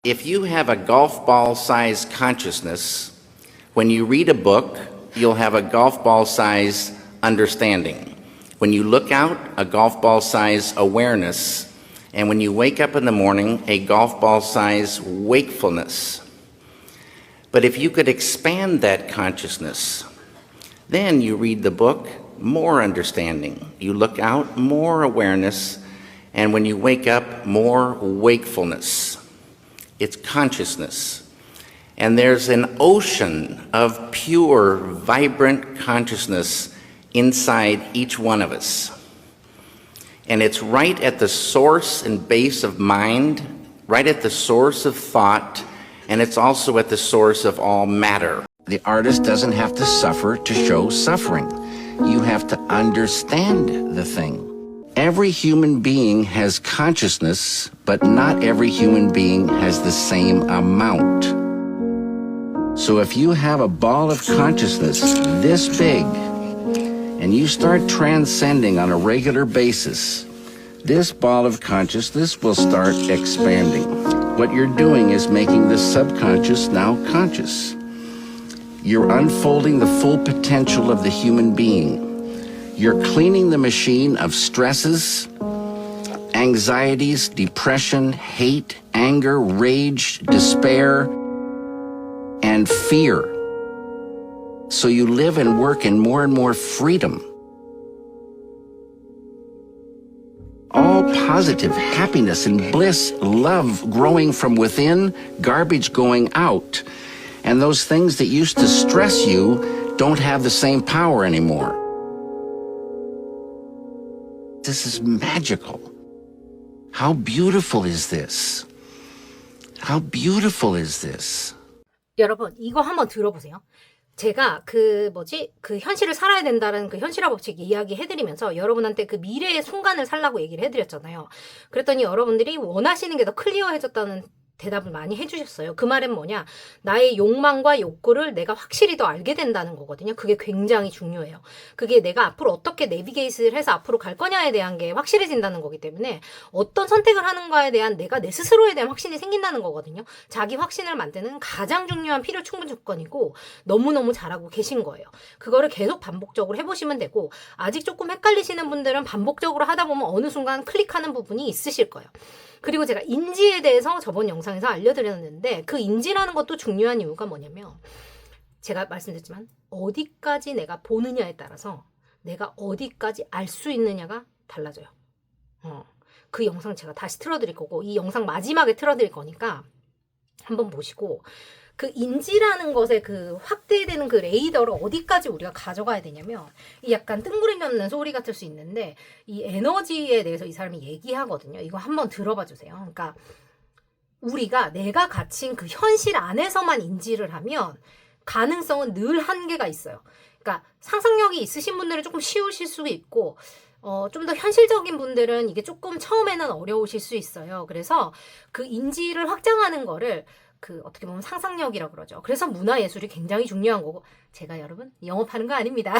If you have a golf ball-sized consciousness, when you read a book, you'll have a golf ball-sized understanding. When you look out, a golf ball-sized awareness. And when you wake up in the morning, a golf ball-sized wakefulness. But if you could expand that consciousness, then you read the book, more understanding. You look out, more awareness. And when you wake up, more wakefulness. It's consciousness. And there's an ocean of pure, vibrant consciousness inside each one of us. And it's right at the source and base of mind, right at the source of thought, and it's also at the source of all matter. The artist doesn't have to suffer to show suffering. You have to understand the thing. Every human being has consciousness, but not every human being has the same amount. So if you have a ball of consciousness this big, and you start transcending on a regular basis, this ball of consciousness will start expanding. What you're doing is making the subconscious now conscious. You're unfolding the full potential of the human being. You're cleaning the machine of stresses, anxieties, depression, hate, anger, rage, despair, and fear. So you live and work in more and more freedom. All positive happiness and bliss, love growing from within, garbage going out. And those things that used to stress you don't have the same power anymore. This is magical. How beautiful is this? How beautiful is this? 여러분, 이거 한번 들어보세요. 제가 그 현실을 살아야 된다는 그 현실화 법칙 이야기 해드리면서 여러분한테 그 미래의 순간을 살라고 얘기를 해드렸잖아요. 그랬더니 여러분들이 원하시는 게 더 클리어해졌다는 대답을 많이 해주셨어요. 그 말은 뭐냐? 나의 욕망과 욕구를 내가 확실히 더 알게 된다는 거거든요. 그게 굉장히 중요해요. 그게 내가 앞으로 어떻게 내비게이트를 해서 앞으로 갈 거냐에 대한 게 확실해진다는 거기 때문에 어떤 선택을 하는가에 대한 내가 내 스스로에 대한 확신이 생긴다는 거거든요. 자기 확신을 만드는 가장 중요한 필요 충분 조건이고 너무너무 잘하고 계신 거예요. 그거를 계속 반복적으로 해보시면 되고 아직 조금 헷갈리시는 분들은 반복적으로 하다 보면 어느 순간 클릭하는 부분이 있으실 거예요. 그리고 제가 인지에 대해서 저번 영상에서 알려드렸는데 그 인지라는 것도 중요한 이유가 뭐냐면 제가 말씀드렸지만 어디까지 내가 보느냐에 따라서 내가 어디까지 알 수 있느냐가 달라져요. 그 영상 제가 다시 틀어드릴 거고 이 영상 마지막에 틀어드릴 거니까 한번 보시고 그 인지라는 것에 그 확대되는 그 레이더를 어디까지 우리가 가져가야 되냐면 이 약간 뜬구름이 없는 소리 같을 수 있는데 이 에너지에 대해서 이 사람이 얘기하거든요. 이거 한번 들어봐 주세요. 그러니까 우리가 내가 갇힌 그 현실 안에서만 인지를 하면 가능성은 늘 한계가 있어요. 그러니까 상상력이 있으신 분들은 조금 쉬우실 수 있고 좀 더 현실적인 분들은 이게 조금 처음에는 어려우실 수 있어요. 그래서 그 인지를 확장하는 거를 어떻게 보면 상상력이라고 그러죠. 그래서 문화예술이 굉장히 중요한 거고, 제가 여러분 영업하는 거 아닙니다.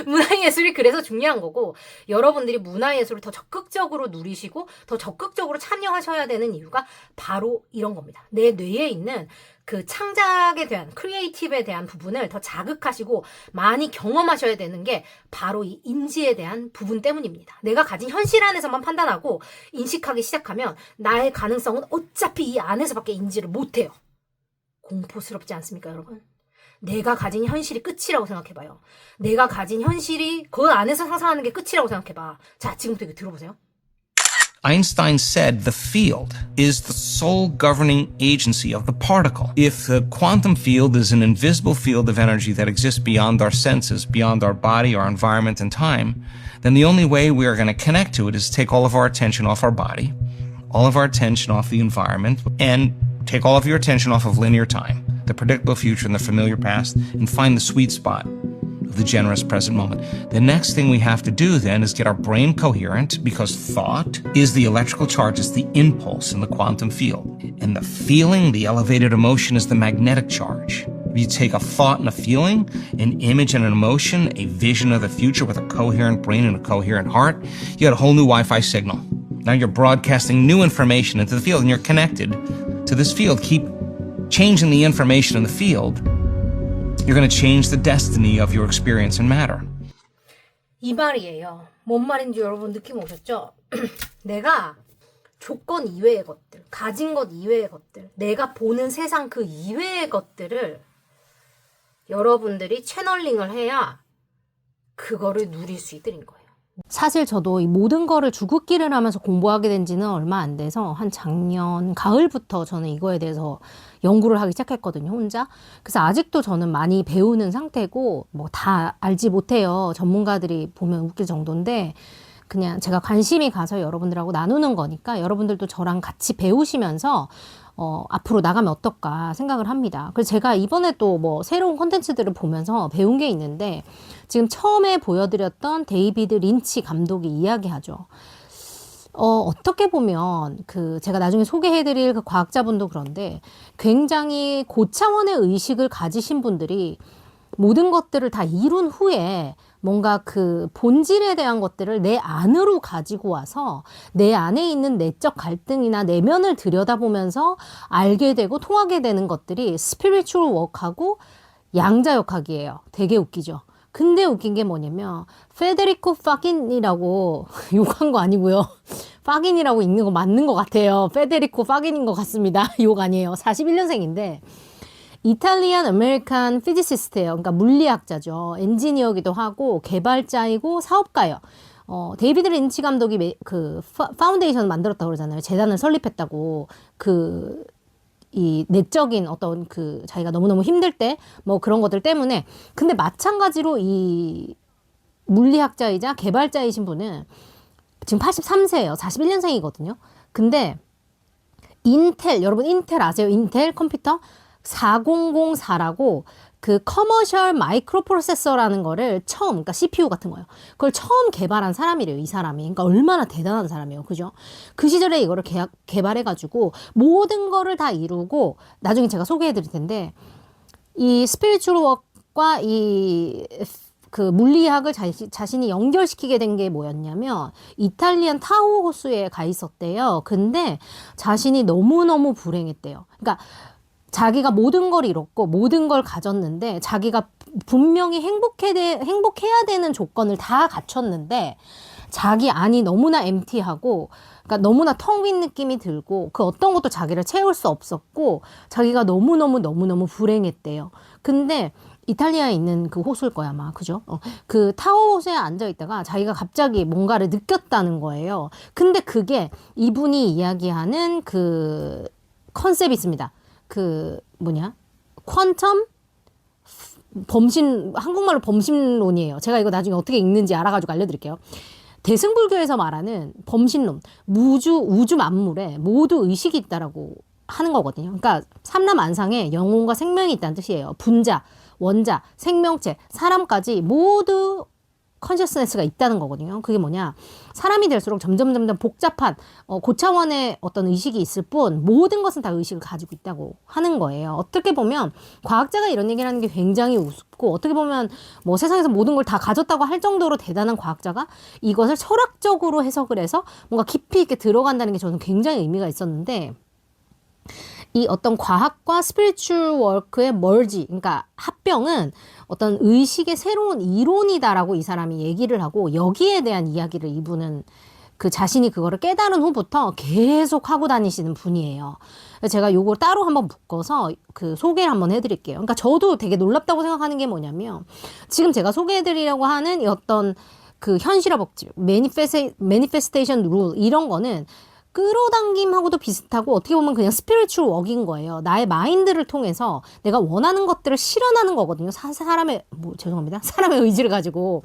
문화예술이 그래서 중요한 거고, 여러분들이 문화예술을 더 적극적으로 누리시고 더 적극적으로 참여하셔야 되는 이유가 바로 이런 겁니다. 내 뇌에 있는 그 창작에 대한, 크리에이티브에 대한 부분을 더 자극하시고 많이 경험하셔야 되는 게 바로 이 인지에 대한 부분 때문입니다. 내가 가진 현실 안에서만 판단하고 인식하기 시작하면 나의 가능성은 어차피 이 안에서밖에 인지를 못해요. 공포스럽지 않습니까, 여러분? 내가 가진 현실이 끝이라고 생각해봐요. 내가 가진 현실이 그 안에서 상상하는 게 끝이라고 생각해봐. 자, 지금부터 이거 들어보세요. Einstein said the field is the sole governing agency of the particle. If the quantum field is an invisible field of energy that exists beyond our senses, beyond our body, our environment, and time, then the only way we are going to connect to it is take all of our attention off our body, all of our attention off the environment, and take all of your attention off of linear time, the predictable future and the familiar past, and find the sweet spot of the generous present moment. The next thing we have to do then is get our brain coherent, because thought is the electrical charge, it's the impulse in the quantum field. And the feeling, the elevated emotion, is the magnetic charge. You take a thought and a feeling, an image and an emotion, a vision of the future with a coherent brain and a coherent heart, you got a whole new Wi-Fi signal. Now you're broadcasting new information into the field and you're connected to this field, keep changing the information in the field, you're going to change the destiny of your experience and matter. 이 말이에요. 뭔 말인지 여러분 느낌 오셨죠? 내가 조건 이외의 것들, 가진 것 이외의 것들, 내가 보는 세상 그 이외의 것들을 여러분들이 채널링을 해야 그거를 누릴 수 있는 거예요. 사실 저도 이 모든 거를 주긋기를 하면서 공부하게 된 지는 얼마 안 돼서 한 작년 가을부터 저는 이거에 대해서 연구를 하기 시작했거든요, 혼자. 그래서 아직도 저는 많이 배우는 상태고 뭐 다 알지 못해요. 전문가들이 보면 웃길 정도인데 그냥 제가 관심이 가서 여러분들하고 나누는 거니까 여러분들도 저랑 같이 배우시면서 앞으로 나가면 어떨까 생각을 합니다. 그래서 제가 이번에 또 뭐 새로운 콘텐츠들을 보면서 배운 게 있는데 지금 처음에 보여드렸던 데이비드 린치 감독이 이야기하죠. 어떻게 보면 제가 나중에 소개해드릴 그 과학자분도 그런데 굉장히 고차원의 의식을 가지신 분들이 모든 것들을 다 이룬 후에 뭔가 그 본질에 대한 것들을 내 안으로 가지고 와서 내 안에 있는 내적 갈등이나 내면을 들여다보면서 알게 되고 통하게 되는 것들이 스피리추얼 워크하고 양자역학이에요. 되게 웃기죠. 근데 웃긴 게 뭐냐면 페데리코 파긴이라고 욕한 거 아니고요. 파긴이라고 읽는 거 맞는 것 같아요. 페데리코 파긴인 것 같습니다. 욕 아니에요. 41년생인데 이탈리안 아메리칸 피지시스트예요. 그러니까 물리학자죠. 엔지니어기도 하고 개발자이고 사업가예요. 데이비드 린치 감독이 그 파운데이션 만들었다고 그러잖아요. 재단을 설립했다고. 이 내적인 어떤 자기가 너무너무 힘들 때 뭐 그런 것들 때문에. 근데 마찬가지로 이 물리학자이자 개발자이신 분은 지금 83세예요. 41년생이거든요. 근데 인텔, 여러분 인텔 아세요? 인텔 컴퓨터? 4004라고 그 커머셜 마이크로 프로세서라는 거를 처음, 그러니까 CPU 같은 거예요. 그걸 처음 개발한 사람이래요, 이 사람이. 그러니까 얼마나 대단한 사람이에요. 그죠? 그 시절에 이거를 개발해가지고 모든 거를 다 이루고 나중에 제가 소개해 드릴 텐데 이 스피리추얼 워크와 그 물리학을 자신이 연결시키게 된 게 뭐였냐면 이탈리안 타호 호수에 가 있었대요. 근데 자신이 너무너무 불행했대요. 그러니까 자기가 모든 걸 잃었고 모든 걸 가졌는데 자기가 분명히 행복해야 되는 조건을 다 갖췄는데 자기 안이 너무나 엠티하고 그러니까 너무나 텅 빈 느낌이 들고 그 어떤 것도 자기를 채울 수 없었고 자기가 너무너무 불행했대요. 근데 이탈리아에 있는 그 호수일 거야 아마. 그죠? 그 타워 호수에 앉아 있다가 자기가 갑자기 뭔가를 느꼈다는 거예요. 근데 그게 이분이 이야기하는 그 컨셉이 있습니다. 퀀텀 한국말로 범신론이에요. 제가 이거 나중에 어떻게 읽는지 알아가지고 알려드릴게요. 대승불교에서 말하는 범신론, 우주 만물에 모두 의식이 있다라고 하는 거거든요. 그러니까 삼라만상에 영혼과 생명이 있다는 뜻이에요. 분자, 원자, 생명체, 사람까지 모두 컨셔스네스가 있다는 거거든요. 그게 뭐냐? 사람이 될수록 점점 복잡한 고차원의 어떤 의식이 있을 뿐 모든 것은 다 의식을 가지고 있다고 하는 거예요. 어떻게 보면 과학자가 이런 얘기를 하는 게 굉장히 우습고 어떻게 보면 뭐 세상에서 모든 걸 다 가졌다고 할 정도로 대단한 과학자가 이것을 철학적으로 해석을 해서 뭔가 깊이 있게 들어간다는 게 저는 굉장히 의미가 있었는데 이 어떤 과학과 스피리추얼 워크의 멀지, 그러니까 합병은 어떤 의식의 새로운 이론이다라고 이 사람이 얘기를 하고 여기에 대한 이야기를 이분은 그 자신이 그거를 깨달은 후부터 계속 하고 다니시는 분이에요. 제가 요걸 따로 한번 묶어서 그 소개를 한번 해드릴게요. 그러니까 저도 되게 놀랍다고 생각하는 게 뭐냐면 지금 제가 소개해드리려고 하는 이 어떤 그 현실화 법칙, 매니페스테이션 룰 이런 거는 끌어당김하고도 비슷하고 어떻게 보면 그냥 스피리추얼 워크인 거예요. 나의 마인드를 통해서 내가 원하는 것들을 실현하는 거거든요. 사람의 의지를 가지고.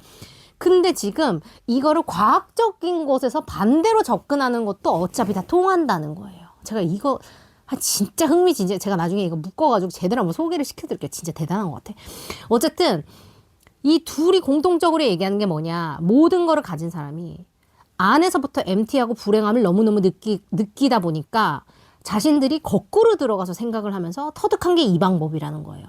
근데 지금 이거를 과학적인 곳에서 반대로 접근하는 것도 어차피 다 통한다는 거예요. 제가 이거 진짜 흥미진진. 제가 나중에 이거 묶어가지고 제대로 한번 소개를 시켜드릴게요. 진짜 대단한 것 같아. 어쨌든 이 둘이 공통적으로 얘기하는 게 뭐냐. 모든 거를 가진 사람이 안에서부터 MT하고 불행함을 너무너무 느끼다 보니까 자신들이 거꾸로 들어가서 생각을 하면서 터득한 게 이 방법이라는 거예요.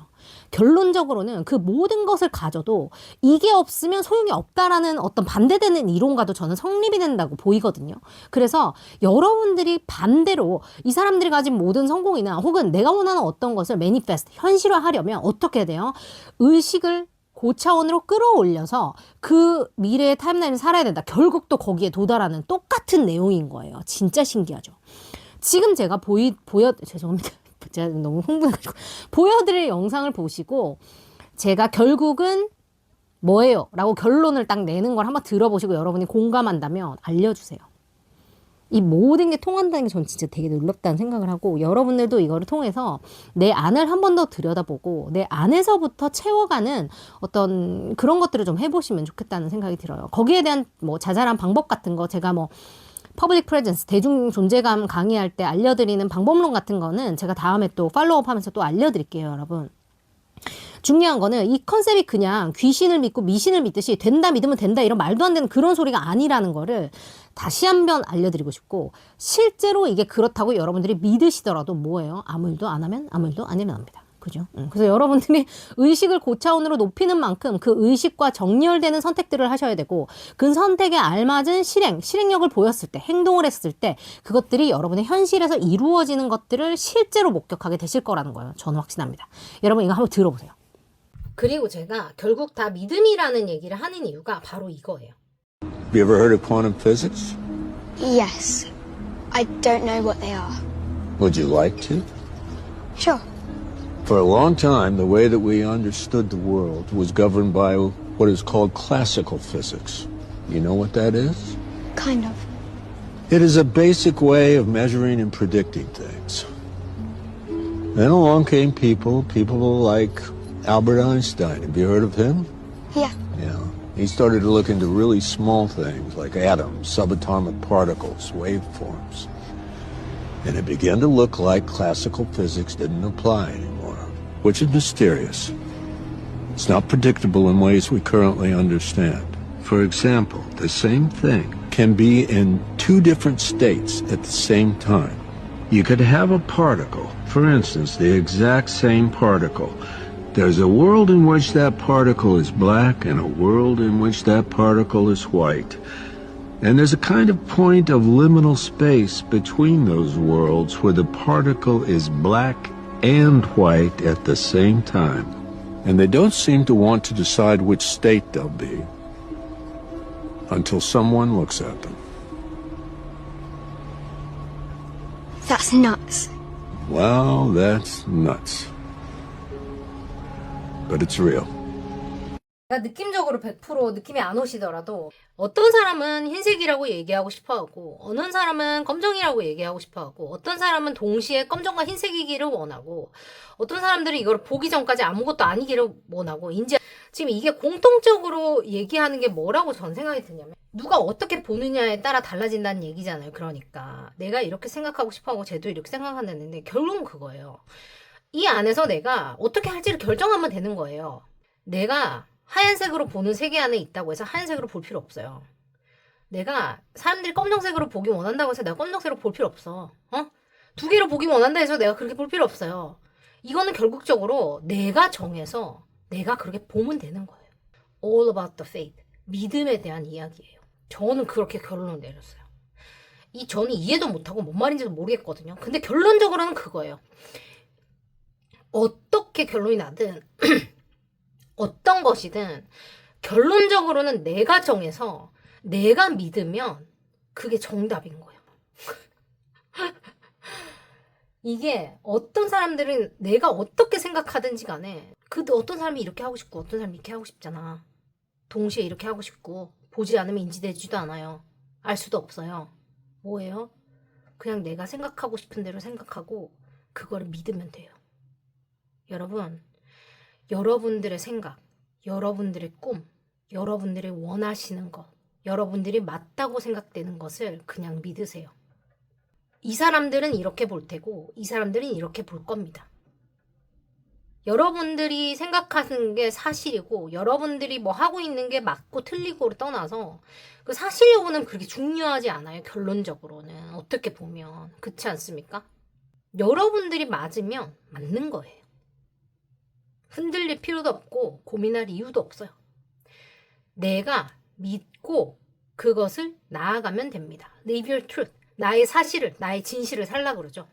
결론적으로는 그 모든 것을 가져도 이게 없으면 소용이 없다라는 어떤 반대되는 이론과도 저는 성립이 된다고 보이거든요. 그래서 여러분들이 반대로 이 사람들이 가진 모든 성공이나 혹은 내가 원하는 어떤 것을 매니페스트, 현실화하려면 어떻게 해야 돼요? 의식을 고차원으로 끌어올려서 그 미래의 타임라인을 살아야 된다. 결국 또 거기에 도달하는 똑같은 내용인 거예요. 진짜 신기하죠. 지금 제가 죄송합니다. 제가 너무 흥분해가지고 보여드릴 영상을 보시고 제가 결국은 뭐예요? 라고 결론을 딱 내는 걸 한번 들어보시고 여러분이 공감한다면 알려주세요. 이 모든 게 통한다는 게 전 진짜 되게 놀랍다는 생각을 하고 여러분들도 이거를 통해서 내 안을 한 번 더 들여다보고 내 안에서부터 채워가는 어떤 그런 것들을 좀 해보시면 좋겠다는 생각이 들어요. 거기에 대한 뭐 자잘한 방법 같은 거 제가 뭐 퍼블릭 프레젠스, 대중 존재감 강의할 때 알려드리는 방법론 같은 거는 제가 다음에 또 팔로우업 하면서 또 알려드릴게요, 여러분. 중요한 거는 이 컨셉이 그냥 귀신을 믿고 미신을 믿듯이 된다 믿으면 된다 이런 말도 안 되는 그런 소리가 아니라는 거를 다시 한번 알려드리고 싶고 실제로 이게 그렇다고 여러분들이 믿으시더라도 뭐예요? 아무 일도 안 하면 아무 일도 안 일어납니다. 그죠? 그래서 여러분들이 의식을 고차원으로 높이는 만큼 그 의식과 정렬되는 선택들을 하셔야 되고 그 선택에 알맞은 실행력을 보였을 때 행동을 했을 때 그것들이 여러분의 현실에서 이루어지는 것들을 실제로 목격하게 되실 거라는 거예요. 저는 확신합니다. 여러분 이거 한번 들어보세요. 그리고 제가 결국 다 믿음이라는 얘기를 하는 이유가 바로 이거예요. Have you ever heard of quantum physics? Yes. I don't know what they are. Would you like to? Sure. For a long time, the way that we understood the world was governed by what is called classical physics. You know what that is? Kind of. It is a basic way of measuring and predicting things. Then along came people like Albert Einstein. Have you heard of him? Yeah. Yeah. He started to look into really small things like atoms, subatomic particles, waveforms. And it began to look like classical physics didn't apply anymore, which is mysterious. It's not predictable in ways we currently understand. For example, the same thing can be in two different states at the same time. You could have a particle, for instance, the exact same particle. There's a world in which that particle is black and a world in which that particle is white. And there's a kind of point of liminal space between those worlds where the particle is black and white at the same time. And they don't seem to want to decide which state they'll be until someone looks at them. That's nuts. Well, that's nuts. But it's real. 느낌적으로 100% 느낌이 안 오시더라도 어떤 사람은 흰색이라고 얘기하고 싶어하고 어느 사람은 검정이라고 얘기하고 싶어하고 어떤 사람은 동시에 검정과 흰색이기를 원하고 어떤 사람들은 이걸 보기 전까지 아무것도 아니기를 원하고 지금 이게 공통적으로 얘기하는 게 뭐라고 전 생각이 드냐면 누가 어떻게 보느냐에 따라 달라진다는 얘기잖아요. 그러니까 내가 이렇게 생각하고 싶어하고 쟤도 이렇게 생각한다는데 결론은 그거예요. 이 안에서 내가 어떻게 할지를 결정하면 되는 거예요. 내가 하얀색으로 보는 세계 안에 있다고 해서 하얀색으로 볼 필요 없어요. 내가 사람들이 검정색으로 보기 원한다고 해서 내가 검정색으로 볼 필요 없어. 두 개로 보기 원한다 해서 내가 그렇게 볼 필요 없어요. 이거는 결국적으로 내가 정해서 내가 그렇게 보면 되는 거예요. All about the faith. 믿음에 대한 이야기예요. 저는 그렇게 결론을 내렸어요. 저는 이해도 못하고 뭔 말인지도 모르겠거든요. 근데 결론적으로는 그거예요. 어떻게 결론이 나든 어떤 것이든 결론적으로는 내가 정해서 내가 믿으면 그게 정답인 거예요. 이게 어떤 사람들은 내가 어떻게 생각하든지 간에 어떤 사람이 이렇게 하고 싶고 어떤 사람이 이렇게 하고 싶잖아. 동시에 이렇게 하고 싶고 보지 않으면 인지되지도 않아요. 알 수도 없어요. 뭐예요? 그냥 내가 생각하고 싶은 대로 생각하고 그거를 믿으면 돼요. 여러분, 여러분들의 생각, 여러분들의 꿈, 여러분들이 원하시는 것, 여러분들이 맞다고 생각되는 것을 그냥 믿으세요. 이 사람들은 이렇게 볼 테고 이 사람들은 이렇게 볼 겁니다. 여러분들이 생각하는 게 사실이고 여러분들이 뭐 하고 있는 게 맞고 틀리고를 떠나서 그 사실 여부는 그렇게 중요하지 않아요. 결론적으로는 어떻게 보면 그렇지 않습니까? 여러분들이 맞으면 맞는 거예요. 흔들릴 필요도 없고 고민할 이유도 없어요. 내가 믿고 그것을 나아가면 됩니다. Live your truth. 나의 사실을, 나의 진실을 살라 그러죠.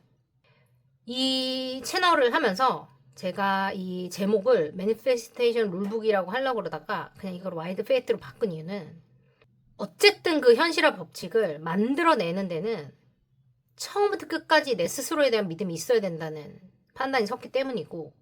이 채널을 하면서 제가 이 제목을 매니페스테이션 룰북이라고 하려고 그러다가 그냥 이걸 와이드 페이트로 바꾼 이유는 어쨌든 그 현실화 법칙을 만들어내는 데는 처음부터 끝까지 내 스스로에 대한 믿음이 있어야 된다는 판단이 섰기 때문이고,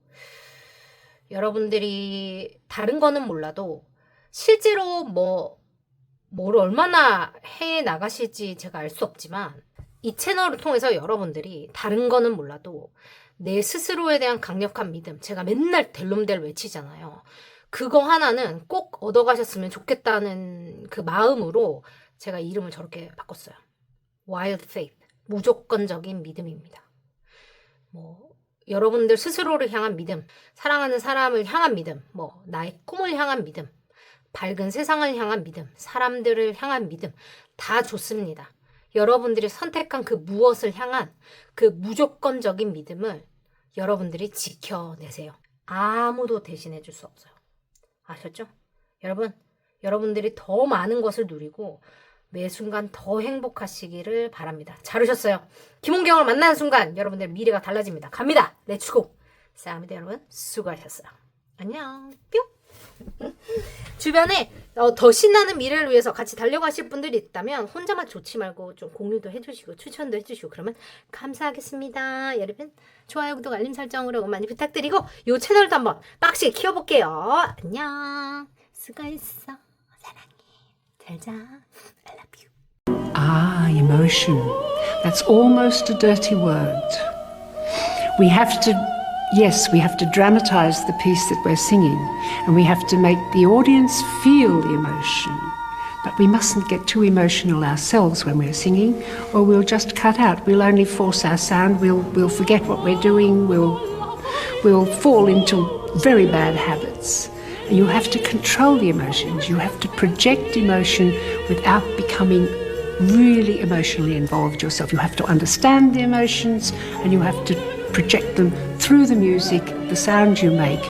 여러분들이 다른 거는 몰라도 실제로 뭘 얼마나 해 나가실지 제가 알 수 없지만 이 채널을 통해서 여러분들이 다른 거는 몰라도 내 스스로에 대한 강력한 믿음, 제가 맨날 델롬델 외치잖아요. 그거 하나는 꼭 얻어가셨으면 좋겠다는 그 마음으로 제가 이름을 저렇게 바꿨어요. Wild Faith, 무조건적인 믿음입니다. 여러분들 스스로를 향한 믿음, 사랑하는 사람을 향한 믿음, 나의 꿈을 향한 믿음, 밝은 세상을 향한 믿음, 사람들을 향한 믿음, 다 좋습니다. 여러분들이 선택한 그 무엇을 향한 그 무조건적인 믿음을 여러분들이 지켜내세요. 아무도 대신해 줄 수 없어요. 아셨죠? 여러분, 여러분들이 더 많은 것을 누리고 매 순간 더 행복하시기를 바랍니다. 잘 오셨어요. 김홍경을 만나는 순간 여러분들 미래가 달라집니다. 갑니다. 렛츠고. 싸움이다 여러분. 수고하셨어요. 안녕. 뿅. 주변에 더 신나는 미래를 위해서 같이 달려가실 분들이 있다면 혼자만 좋지 말고 좀 공유도 해주시고 추천도 해주시고 그러면 감사하겠습니다. 여러분 좋아요, 구독, 알림 설정으로 많이 부탁드리고 이 채널도 한번 빡시게 키워볼게요. 안녕. 수고했어. 사랑해. 잘자. I love you. Ah, emotion. That's almost a dirty word. We have to dramatize the piece that we're singing, and we have to make the audience feel the emotion. But we mustn't get too emotional ourselves when we're singing, or we'll just cut out. We'll only force our sound. We'll forget what we're doing. We'll fall into very bad habits. And you have to control the emotions. You have to project emotion without becoming really emotionally involved yourself. You have to understand the emotions, and you have to project them through the music, the sound you make.